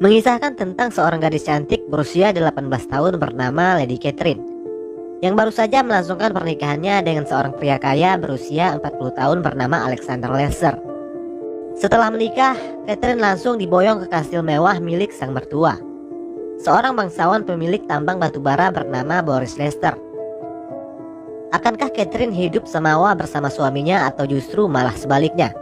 mengisahkan tentang seorang gadis cantik berusia 18 tahun bernama Lady Catherine yang baru saja melangsungkan pernikahannya dengan seorang pria kaya berusia 40 tahun bernama Alexander Lesser. Setelah menikah, Catherine langsung diboyong ke kastil mewah milik sang mertua, seorang bangsawan pemilik tambang batubara bernama Boris Lester. Akankah Catherine hidup semawa bersama suaminya atau justru malah sebaliknya?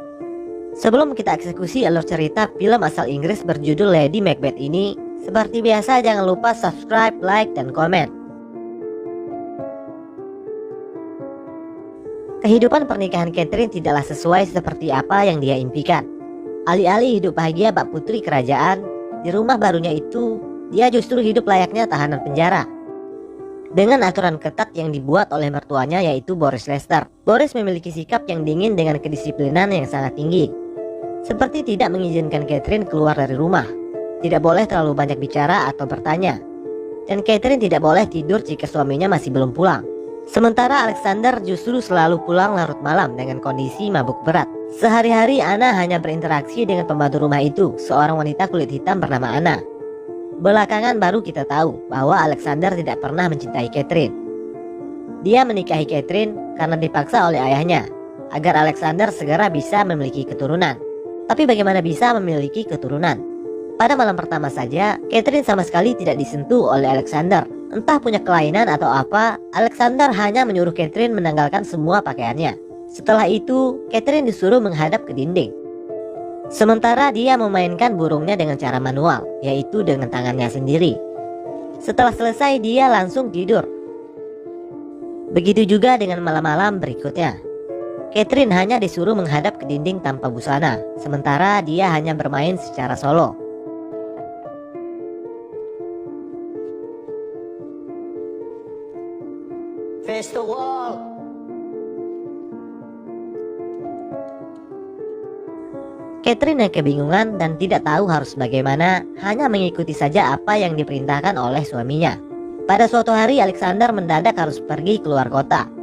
Sebelum kita eksekusi alur cerita film asal Inggris berjudul Lady Macbeth ini, seperti biasa jangan lupa subscribe, like, dan komen. Kehidupan pernikahan Catherine tidaklah sesuai seperti apa yang dia impikan. Alih-alih hidup bahagia bak putri kerajaan, di rumah barunya itu, dia justru hidup layaknya tahanan penjara. Dengan aturan ketat yang dibuat oleh mertuanya yaitu Boris Lester, Boris memiliki sikap yang dingin dengan kedisiplinan yang sangat tinggi. Seperti tidak mengizinkan Catherine keluar dari rumah, tidak boleh terlalu banyak bicara atau bertanya, dan Catherine tidak boleh tidur jika suaminya masih belum pulang. Sementara Alexander justru selalu pulang larut malam dengan kondisi mabuk berat. Sehari-hari Anna hanya berinteraksi dengan pembantu rumah itu, seorang wanita kulit hitam bernama Anna. Belakangan baru kita tahu bahwa Alexander tidak pernah mencintai Catherine. Dia menikahi Catherine karena dipaksa oleh ayahnya, agar Alexander segera bisa memiliki keturunan. Tapi bagaimana bisa memiliki keturunan? Pada malam pertama saja, Catherine sama sekali tidak disentuh oleh Alexander. Entah punya kelainan atau apa, Alexander hanya menyuruh Catherine menanggalkan semua pakaiannya. Setelah itu, Catherine disuruh menghadap ke dinding. Sementara dia memainkan burungnya dengan cara manual, yaitu dengan tangannya sendiri. Setelah selesai dia langsung tidur. Begitu juga dengan malam-malam berikutnya. Catherine hanya disuruh menghadap ke dinding tanpa busana, sementara dia hanya bermain secara solo. Face the wall. Catherine yang kebingungan dan tidak tahu harus bagaimana, hanya mengikuti saja apa yang diperintahkan oleh suaminya. Pada suatu hari Alexander mendadak harus pergi keluar kota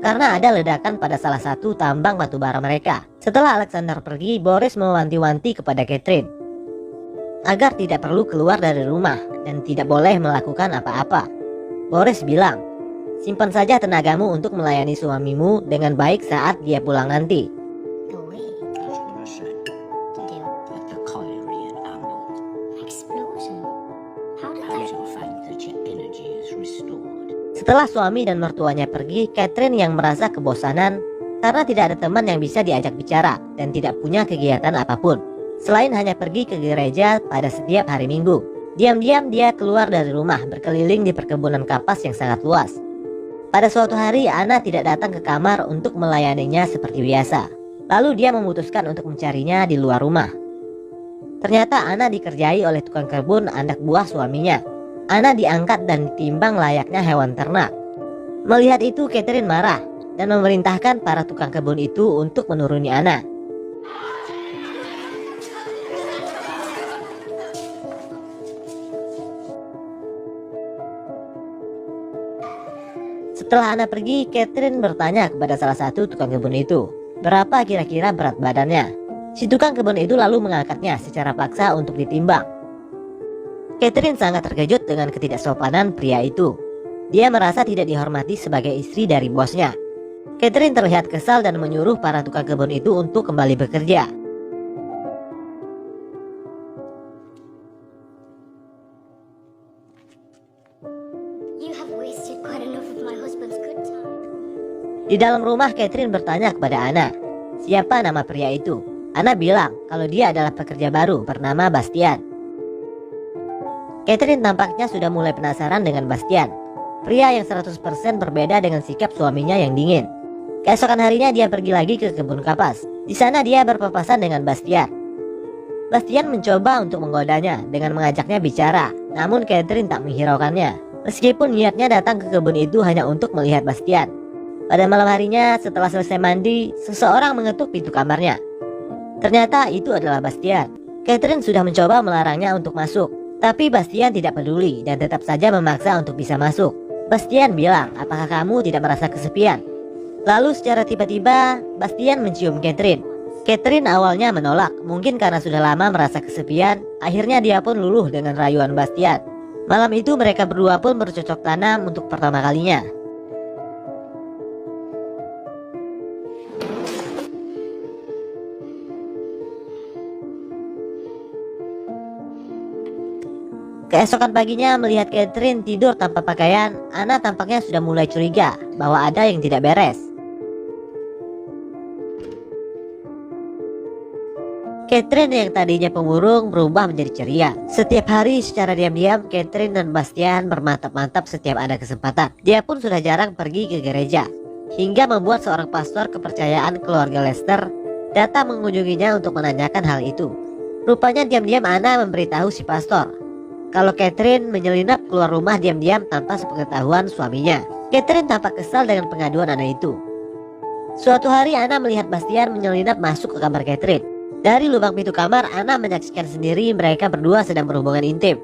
karena ada ledakan pada salah satu tambang batubara mereka. Setelah Alexander pergi, Boris mewanti-wanti kepada Catherine agar tidak perlu keluar dari rumah dan tidak boleh melakukan apa-apa. Boris bilang, simpan saja tenagamu untuk melayani suamimu dengan baik saat dia pulang nanti. Setelah suami dan mertuanya pergi, Catherine yang merasa kebosanan karena tidak ada teman yang bisa diajak bicara dan tidak punya kegiatan apapun selain hanya pergi ke gereja pada setiap hari Minggu. Diam-diam dia keluar dari rumah, berkeliling di perkebunan kapas yang sangat luas. Pada suatu hari Anna tidak datang ke kamar untuk melayaninya seperti biasa. Lalu dia memutuskan untuk mencarinya di luar rumah. Ternyata Anna dikerjai oleh tukang kebun anak buah suaminya. Anna diangkat dan ditimbang layaknya hewan ternak. Melihat itu Catherine marah dan memerintahkan para tukang kebun itu untuk menuruni Anna. Setelah Anna pergi, Catherine bertanya kepada salah satu tukang kebun itu, berapa kira-kira berat badannya. Si tukang kebun itu lalu mengangkatnya secara paksa untuk ditimbang. Catherine sangat terkejut dengan ketidaksopanan pria itu. Dia merasa tidak dihormati sebagai istri dari bosnya. Catherine terlihat kesal dan menyuruh para tukang kebun itu untuk kembali bekerja. Di dalam rumah, Catherine bertanya kepada Anna, siapa nama pria itu? Anna bilang kalau dia adalah pekerja baru bernama Bastian. Catherine tampaknya sudah mulai penasaran dengan Bastian, pria yang 100% berbeda dengan sikap suaminya yang dingin. Keesokan harinya dia pergi lagi ke kebun kapas. Di sana dia berpapasan dengan Bastian. Bastian mencoba untuk menggodanya dengan mengajaknya bicara, namun Catherine tak menghiraukannya. Meskipun niatnya datang ke kebun itu hanya untuk melihat Bastian. Pada malam harinya setelah selesai mandi, seseorang mengetuk pintu kamarnya. Ternyata itu adalah Bastian. Catherine sudah mencoba melarangnya untuk masuk, tapi Bastian tidak peduli dan tetap saja memaksa untuk bisa masuk. Bastian bilang, apakah kamu tidak merasa kesepian? Lalu secara tiba-tiba Bastian mencium Catherine. Catherine awalnya menolak, mungkin karena sudah lama merasa kesepian. Akhirnya dia pun luluh dengan rayuan Bastian. Malam itu mereka berdua pun bercocok tanam untuk pertama kalinya. Keesokan paginya melihat Catherine tidur tanpa pakaian, Anna tampaknya sudah mulai curiga bahwa ada yang tidak beres. Catherine yang tadinya pemurung berubah menjadi ceria. Setiap hari secara diam-diam Catherine dan Bastian bermantap-mantap setiap ada kesempatan. Dia pun sudah jarang pergi ke gereja, hingga membuat seorang pastor kepercayaan keluarga Lester datang mengunjunginya untuk menanyakan hal itu. Rupanya diam-diam Anna memberitahu si pastor kalau Catherine menyelinap keluar rumah diam-diam tanpa sepengetahuan suaminya. Catherine tampak kesal dengan pengaduan Anna itu. Suatu hari Anna melihat Bastian menyelinap masuk ke kamar Catherine. Dari lubang pintu kamar, Anna menyaksikan sendiri mereka berdua sedang berhubungan intim.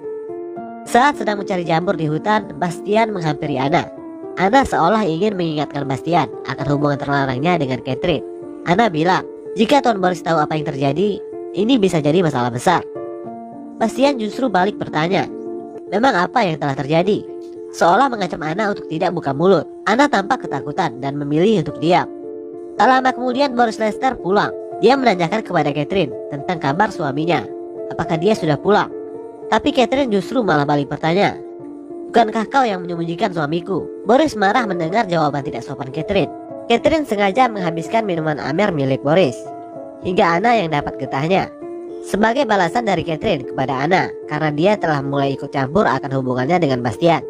Saat sedang mencari jamur di hutan, Bastian menghampiri Anna. Anna seolah ingin mengingatkan Bastian akan hubungan terlarangnya dengan Catherine. Anna bilang, jika Tuan Boris tahu apa yang terjadi, ini bisa jadi masalah besar. Bastian justru balik bertanya, memang apa yang telah terjadi? Seolah mengancam Anna untuk tidak buka mulut. Anna tampak ketakutan dan memilih untuk diam. Tak lama kemudian Boris Lester pulang. Dia menanyakan kepada Catherine tentang kabar suaminya. Apakah dia sudah pulang? Tapi Catherine justru malah balik bertanya, bukankah kau yang menyembunyikan suamiku? Boris marah mendengar jawaban tidak sopan Catherine. Catherine sengaja menghabiskan minuman amer milik Boris, hingga Anna yang dapat getahnya. Sebagai balasan dari Catherine kepada Anna, karena dia telah mulai ikut campur akan hubungannya dengan Bastian.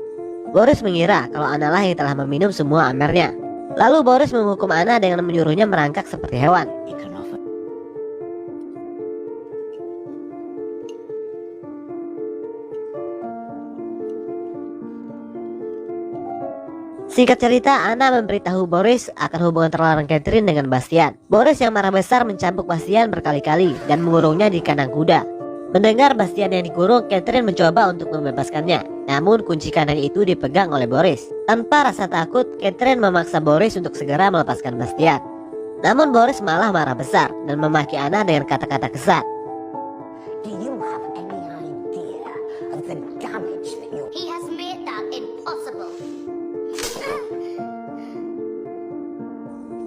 Boris mengira kalau Anna lah yang telah meminum semua amernya. Lalu Boris menghukum Anna dengan menyuruhnya merangkak seperti hewan. Singkat cerita, Anna memberitahu Boris akan hubungan terlarang Catherine dengan Bastian. Boris yang marah besar mencambuk Bastian berkali-kali dan mengurungnya di kandang kuda. Mendengar Bastian yang dikurung, Catherine mencoba untuk membebaskannya. Namun kunci kandang itu dipegang oleh Boris. Tanpa rasa takut, Catherine memaksa Boris untuk segera melepaskan Bastian. Namun Boris malah marah besar dan memaki Anna dengan kata-kata kesat. Do you have any idea of the damage that you... He has made that impossible.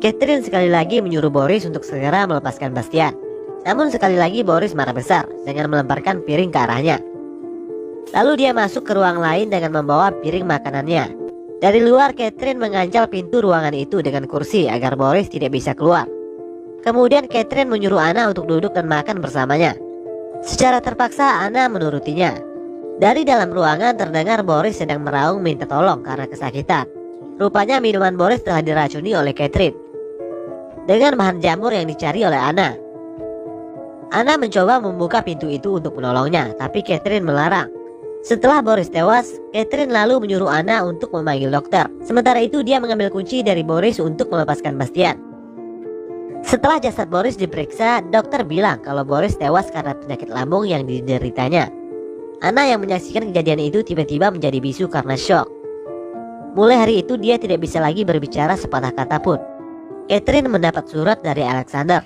Catherine sekali lagi menyuruh Boris untuk segera melepaskan Bastian. Namun sekali lagi Boris marah besar dengan melemparkan piring ke arahnya. Lalu dia masuk ke ruang lain dengan membawa piring makanannya. Dari luar, Catherine mengancal pintu ruangan itu dengan kursi agar Boris tidak bisa keluar. Kemudian Catherine menyuruh Anna untuk duduk dan makan bersamanya. Secara terpaksa Anna menurutinya. Dari dalam ruangan terdengar Boris sedang meraung minta tolong karena kesakitan. Rupanya minuman Boris telah diracuni oleh Catherine dengan bahan jamur yang dicari oleh Anna. Anna mencoba membuka pintu itu untuk menolongnya, tapi Catherine melarang. Setelah Boris tewas, Catherine lalu menyuruh Anna untuk memanggil dokter. Sementara itu dia mengambil kunci dari Boris untuk melepaskan Bastian. Setelah jasad Boris diperiksa, dokter bilang kalau Boris tewas karena penyakit lambung yang dideritanya. Anna yang menyaksikan kejadian itu tiba-tiba menjadi bisu karena syok. Mulai hari itu dia tidak bisa lagi berbicara sepatah kata pun. Catherine mendapat surat dari Alexander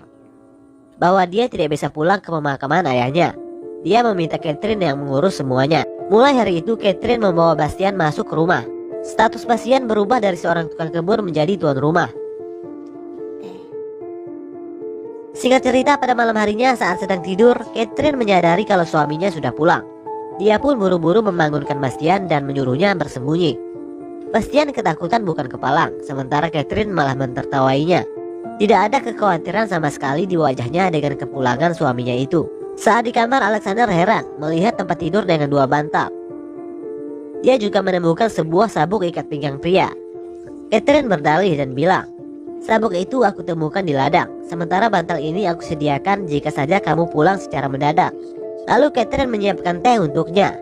bahwa dia tidak bisa pulang ke pemakaman ayahnya. Dia meminta Catherine yang mengurus semuanya. Mulai hari itu Catherine membawa Bastian masuk ke rumah. Status Bastian berubah dari seorang tukang kebun menjadi tuan rumah. Singkat cerita, pada malam harinya saat sedang tidur, Catherine menyadari kalau suaminya sudah pulang. Dia pun buru-buru membangunkan Bastian dan menyuruhnya bersembunyi. Bastian ketakutan bukan kepalang, sementara Catherine malah mentertawainya. Tidak ada kekhawatiran sama sekali di wajahnya dengan kepulangan suaminya itu. Saat di kamar, Alexander heran melihat tempat tidur dengan 2 bantal. Dia juga menemukan sebuah sabuk ikat pinggang pria. Catherine berdalih dan bilang, sabuk itu aku temukan di ladang, sementara bantal ini aku sediakan jika saja kamu pulang secara mendadak. Lalu Catherine menyiapkan teh untuknya.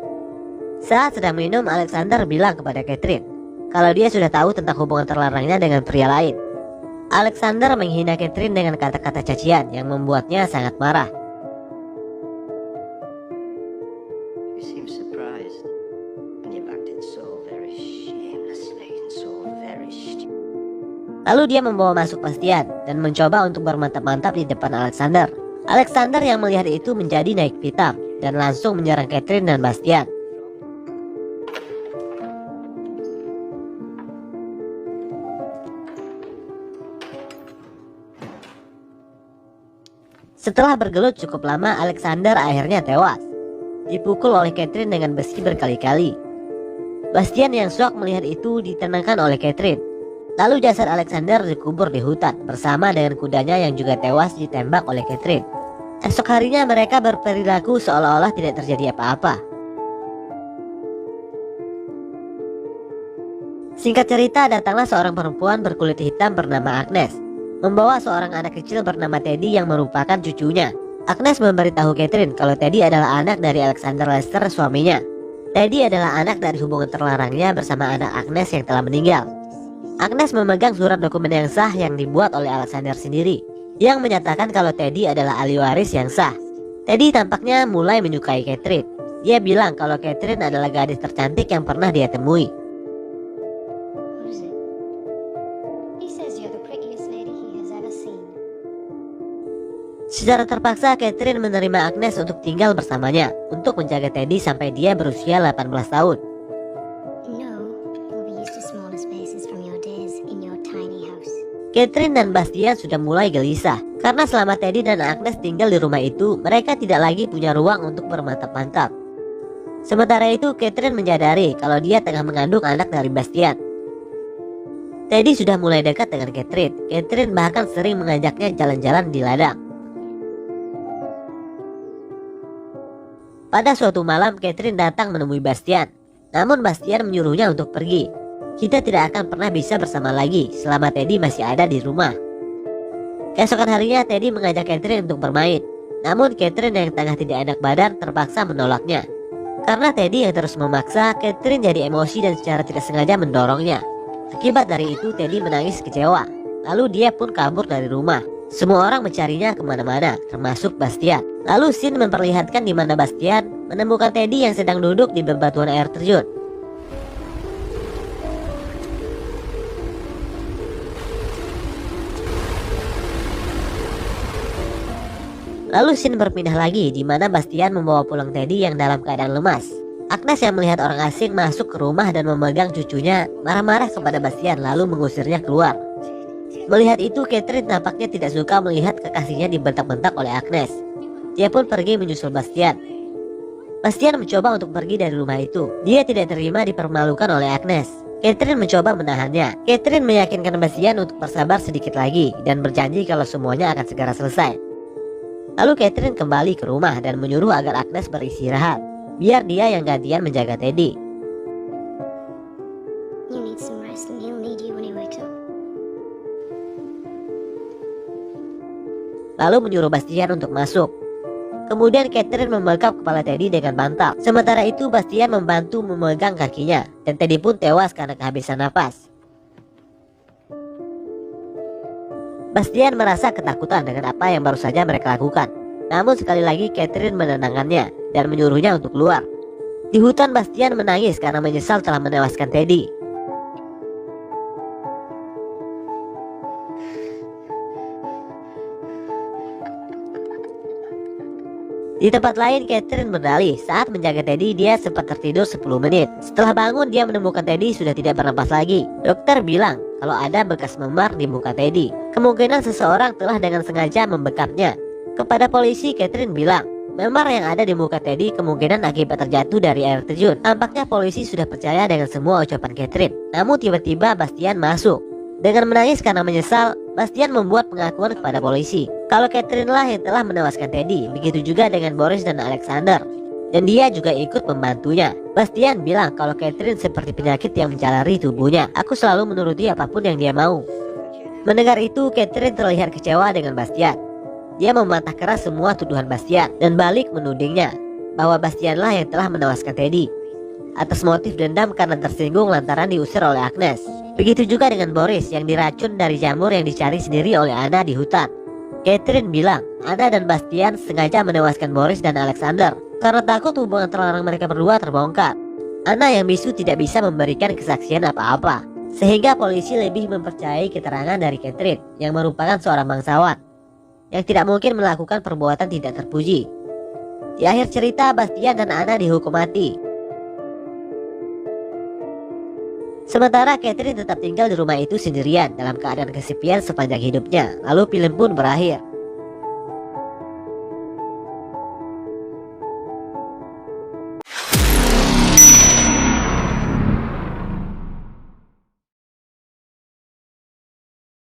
Saat sedang minum, Alexander bilang kepada Catherine kalau dia sudah tahu tentang hubungan terlarangnya dengan pria lain. Alexander menghina Catherine dengan kata-kata cacian yang membuatnya sangat marah. You seem surprised. And you've acted so very shamelessly and so very stupid. Lalu dia membawa masuk Bastian dan mencoba untuk bermantap-mantap di depan Alexander. Alexander yang melihat itu menjadi naik pitam dan langsung menyerang Catherine dan Bastian. Setelah bergelut cukup lama, Alexander akhirnya tewas, dipukul oleh Catherine dengan besi berkali-kali. Bastian yang shock melihat itu ditenangkan oleh Catherine. Lalu jasad Alexander dikubur di hutan bersama dengan kudanya yang juga tewas ditembak oleh Catherine. Esok harinya mereka berperilaku seolah-olah tidak terjadi apa-apa. Singkat cerita, datanglah seorang perempuan berkulit hitam bernama Agnes, membawa seorang anak kecil bernama Teddy yang merupakan cucunya. Agnes memberitahu Catherine kalau Teddy adalah anak dari Alexander Lester, suaminya. Teddy adalah anak dari hubungan terlarangnya bersama anak Agnes yang telah meninggal. Agnes memegang surat dokumen yang sah yang dibuat oleh Alexander sendiri, yang menyatakan kalau Teddy adalah ahli waris yang sah. Teddy tampaknya mulai menyukai Catherine. Dia bilang kalau Catherine adalah gadis tercantik yang pernah dia temui. What is it? He says you're the prettiest lady he has ever seen. Secara terpaksa Catherine menerima Agnes untuk tinggal bersamanya untuk menjaga Teddy sampai dia berusia 18 tahun. No, we'll be used to smaller spaces from your days in your tiny house. Catherine dan Bastian sudah mulai gelisah karena selama Teddy dan Agnes tinggal di rumah itu, mereka tidak lagi punya ruang untuk bermantap-mantap. Sementara itu Catherine menyadari kalau dia tengah mengandung anak dari Bastian. Teddy sudah mulai dekat dengan Catherine. Catherine bahkan sering mengajaknya jalan-jalan di ladang. Pada suatu malam Catherine datang menemui Bastian. Namun Bastian menyuruhnya untuk pergi. Kita tidak akan pernah bisa bersama lagi selama Teddy masih ada di rumah. Keesokan harinya Teddy mengajak Catherine untuk bermain. Namun Catherine yang tengah tidak enak badan terpaksa menolaknya. Karena Teddy yang terus memaksa, Catherine jadi emosi dan secara tidak sengaja mendorongnya. Akibat dari itu Teddy menangis kecewa. Lalu dia pun kabur dari rumah. Semua orang mencarinya kemana-mana, termasuk Bastian. Lalu scene memperlihatkan di mana Bastian menemukan Teddy yang sedang duduk di bebatuan air terjun. Lalu scene berpindah lagi di mana Bastian membawa pulang Teddy yang dalam keadaan lemas. Agnes yang melihat orang asing masuk ke rumah dan memegang cucunya marah-marah kepada Bastian lalu mengusirnya keluar. Melihat itu Catherine nampaknya tidak suka melihat kekasihnya dibentak-bentak oleh Agnes. Dia pun pergi menyusul Bastian. Bastian mencoba untuk pergi dari rumah itu. Dia tidak terima dipermalukan oleh Agnes. Catherine mencoba menahannya. Catherine meyakinkan Bastian untuk bersabar sedikit lagi dan berjanji kalau semuanya akan segera selesai. Lalu Catherine kembali ke rumah dan menyuruh agar Agnes beristirahat, biar dia yang gantian menjaga Teddy. You need some rest and he'll need you when he wakes up. Lalu menyuruh Bastian untuk masuk. Kemudian Catherine membekap kepala Teddy dengan bantal. Sementara itu Bastian membantu memegang kakinya, dan Teddy pun tewas karena kehabisan napas. Bastian merasa ketakutan dengan apa yang baru saja mereka lakukan. Namun sekali lagi Catherine menenangkannya dan menyuruhnya untuk keluar. Di hutan Bastian menangis karena menyesal telah menewaskan Teddy. Di tempat lain Catherine berdalih saat menjaga Teddy dia sempat tertidur 10 menit. Setelah bangun dia menemukan Teddy sudah tidak bernapas lagi. Dokter bilang kalau ada bekas memar di muka Teddy. Kemungkinan seseorang telah dengan sengaja membekapnya. Kepada polisi Catherine bilang memar yang ada di muka Teddy kemungkinan akibat terjatuh dari air terjun. Tampaknya polisi sudah percaya dengan semua ucapan Catherine. Namun tiba-tiba Bastian masuk. Dengan menangis karena menyesal, Bastian membuat pengakuan kepada polisi kalau Catherine lah yang telah menewaskan Teddy. Begitu juga dengan Boris dan Alexander, dan dia juga ikut membantunya. Bastian bilang kalau Catherine seperti penyakit yang menjalari tubuhnya. Aku selalu menuruti apapun yang dia mau. Mendengar itu Catherine terlihat kecewa dengan Bastian. Dia membantah keras semua tuduhan Bastian dan balik menudingnya bahwa Bastian lah yang telah menewaskan Teddy atas motif dendam karena tersinggung lantaran diusir oleh Agnes. Begitu juga dengan Boris yang diracun dari jamur yang dicari sendiri oleh Anna di hutan. Catherine bilang Anna dan Bastian sengaja menewaskan Boris dan Alexander karena takut hubungan terlarang mereka berdua terbongkar. Anna yang bisu tidak bisa memberikan kesaksian apa-apa. Sehingga polisi lebih mempercayai keterangan dari Catherine yang merupakan seorang bangsawan yang tidak mungkin melakukan perbuatan tidak terpuji. Di akhir cerita, Bastian dan Anna dihukum mati. Sementara Catherine tetap tinggal di rumah itu sendirian dalam keadaan kesepian sepanjang hidupnya. Lalu film pun berakhir.